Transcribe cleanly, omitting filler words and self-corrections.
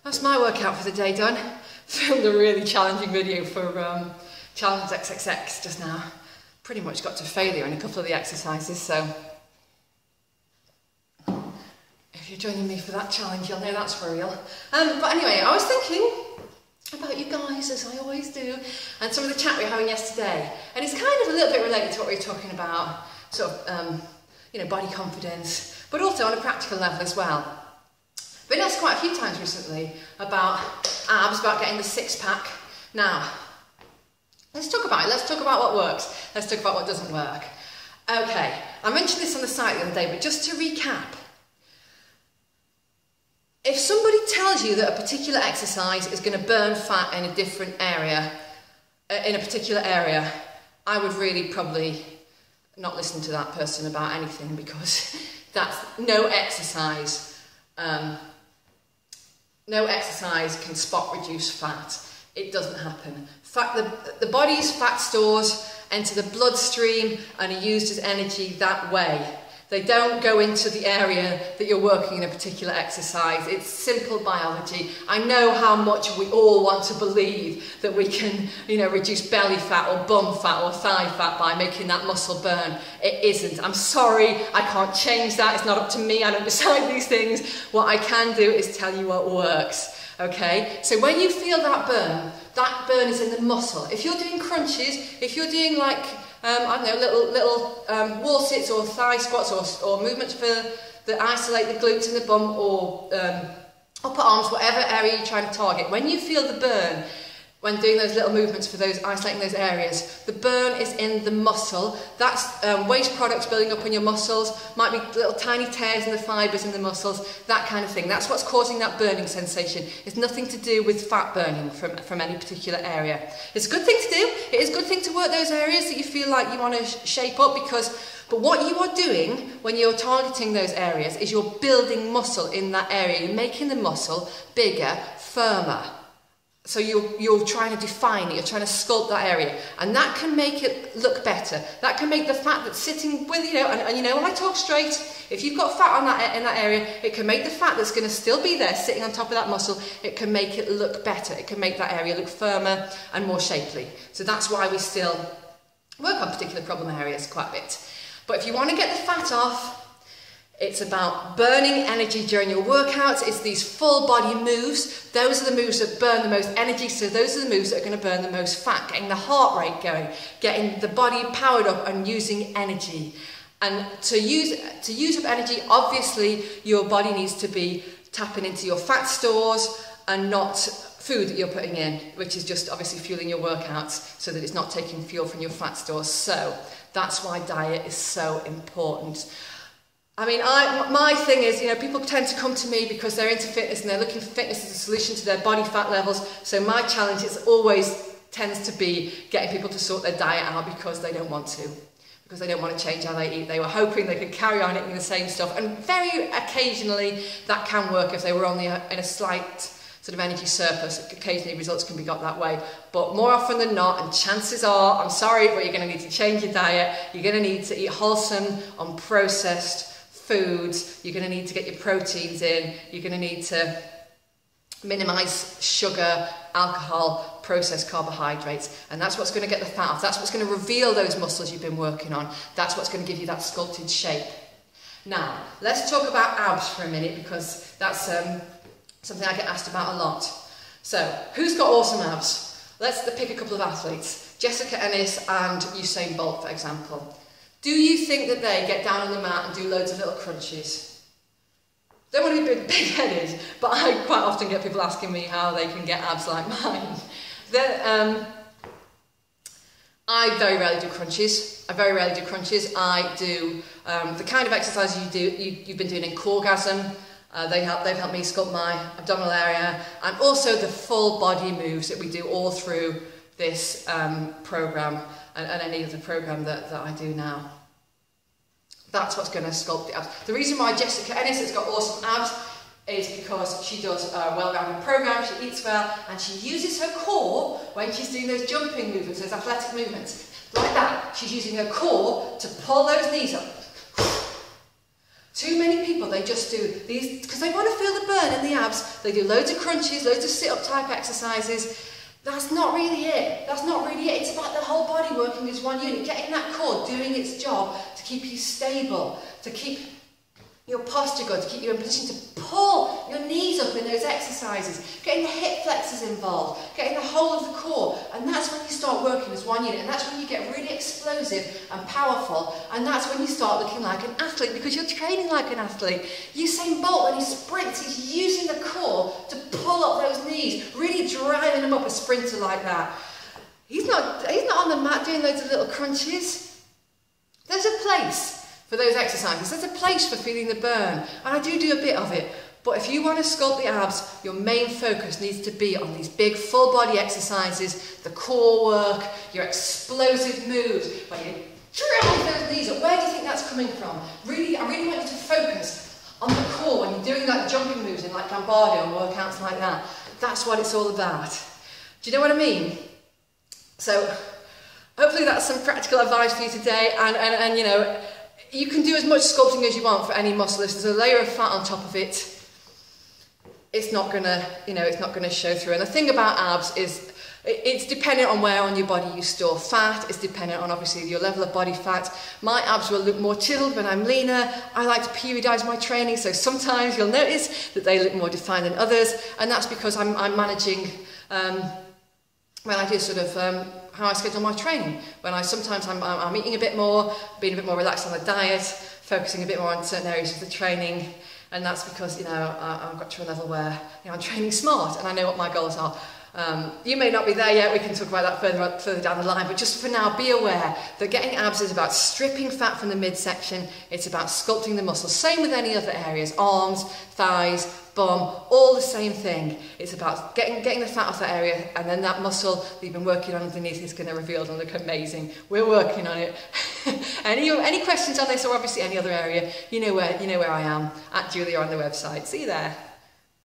That's my workout for the day done. Filmed a really challenging video for Challenge XXX just now. Pretty much got to failure in a couple of the exercises, so if you're joining me for that challenge, you'll know that's for real. But anyway, I was thinking about you guys, as I always do, and some of the chat we were having yesterday. And it's kind of a little bit related to what we were talking about, sort of, you know, body confidence, but also on a practical level as well. Been asked quite a few times recently about abs, about getting the six-pack. Now, let's talk about it. Let's talk about what works. Let's talk about what doesn't work. Okay, I mentioned this on the site the other day, but just to recap, if somebody tells you that a particular exercise is going to burn fat in a different area, in a particular area, I would really probably not listen to that person about anything, because that's no exercise can spot reduce fat. It doesn't happen. The body's fat stores enter the bloodstream and are used as energy that way. They don't go into the area that you're working in a particular exercise. It's simple biology. I know how much we all want to believe that we can, you know, reduce belly fat or bum fat or thigh fat by making that muscle burn. It isn't. I'm sorry, I can't change that. It's not up to me. I don't decide these things. What I can do is tell you what works. Okay? So when you feel that burn is in the muscle. If you're doing crunches, if you're doing like I don't know, little wall sits or thigh squats or movements that isolate the glutes and the bum, or upper arms, whatever area you're trying to target. When you feel the burn, when doing those little movements for those, isolating those areas, the burn is in the muscle. That's waste products building up in your muscles, might be little tiny tears in the fibres in the muscles, that kind of thing. That's what's causing that burning sensation. It's nothing to do with fat burning from any particular area. It's a good thing to do. It is a good thing to work those areas that you feel like you want to shape up, but what you are doing when you're targeting those areas is you're building muscle in that area. You're making the muscle bigger, firmer. So you're trying to define it, you're trying to sculpt that area, and that can make it look better. That can make the fat that's sitting with, you know, and you know, when I talk straight, if you've got fat in that area, it can make the fat that's going to still be there sitting on top of that muscle, it can make it look better. It can make that area look firmer and more shapely. So that's why we still work on particular problem areas quite a bit. But if you want to get the fat off, it's about burning energy during your workouts. It's these full body moves. Those are the moves that burn the most energy. So those are the moves that are going to burn the most fat, getting the heart rate going, getting the body powered up and using energy. And to use up energy, obviously your body needs to be tapping into your fat stores and not food that you're putting in, which is just obviously fueling your workouts so that it's not taking fuel from your fat stores. So that's why diet is so important. I mean, my thing is, you know, people tend to come to me because they're into fitness and they're looking for fitness as a solution to their body fat levels. So my challenge is always tends to be getting people to sort their diet out because they don't want to. Because they don't want to change how they eat. They were hoping they could carry on eating the same stuff. And very occasionally that can work if they were only in a slight sort of energy surplus. Occasionally results can be got that way. But more often than not, and chances are, I'm sorry, but you're going to need to change your diet. You're going to need to eat wholesome, unprocessed foods. You're going to need to get your proteins in. You're going to need to minimise sugar, alcohol, processed carbohydrates, and that's what's going to get the fat off. That's what's going to reveal those muscles you've been working on. That's what's going to give you that sculpted shape. Now, let's talk about abs for a minute, because that's something I get asked about a lot. So, who's got awesome abs? Let's pick a couple of athletes. Jessica Ennis and Usain Bolt, for example. Do you think that they get down on the mat and do loads of little crunches? Don't want to be big-headed, but I quite often get people asking me how they can get abs like mine. I very rarely do crunches. I do the kind of exercises you've been doing in Coregasm. They've helped me sculpt my abdominal area, and also the full body moves that we do all through this program and any other program that I do now. That's what's going to sculpt the abs. The reason why Jessica Ennis has got awesome abs is because she does a well-rounded program, she eats well, and she uses her core when she's doing those jumping movements, those athletic movements. Like that. She's using her core to pull those knees up. Too many people, they just do these, because they want to feel the burn in the abs, they do loads of crunches, loads of sit-up type exercises. That's not really it. That's not really it. It's about the whole body working as one unit, getting that core doing its job to keep you stable, to keep your posture good, to keep you in position to pull your knees up in those exercises, getting the hip flexors involved, getting the whole of the core, and that's when you start working as one unit, and that's when you get really explosive and powerful, and that's when you start looking like an athlete, because you're training like an athlete. Usain Bolt, when he sprints, he's using the core to pull up those knees, really driving them up, a sprinter like that. He's not on the mat doing loads of little crunches. There's a place for those exercises. There's a place for feeling the burn, and I do a bit of it. But if you want to sculpt the abs, your main focus needs to be on these big full body exercises, the core work, your explosive moves, where you drive those knees up. Where do you think that's coming from? I really want you to focus on the core when you're doing like jumping moves in like Gambardo and workouts like that. That's what it's all about. Do you know what I mean? So hopefully that's some practical advice for you today, and you know, you can do as much sculpting as you want for any muscle. If there's a layer of fat on top of it, it's not gonna, it's not gonna show through. And the thing about abs is, it's dependent on where on your body you store fat. It's dependent on obviously your level of body fat. My abs will look more chilled when I'm leaner. I like to periodise my training, so sometimes you'll notice that they look more defined than others, and that's because I'm managing when I do sort of how I schedule my training. Sometimes I'm eating a bit more, being a bit more relaxed on the diet, focusing a bit more on certain areas of the training, and that's because I've got to a level where I'm training smart and I know what my goals are. You may not be there yet, we can talk about that further down the line, but just for now, be aware that getting abs is about stripping fat from the midsection. It's about sculpting the muscles. Same with any other areas, arms, thighs, bum, all the same thing. It's about getting the fat off that area, and then that muscle that you've been working on underneath is going to reveal and look amazing. We're working on it. Any questions on this, or obviously any other area, you know where I am, at Julia on the website. See you there.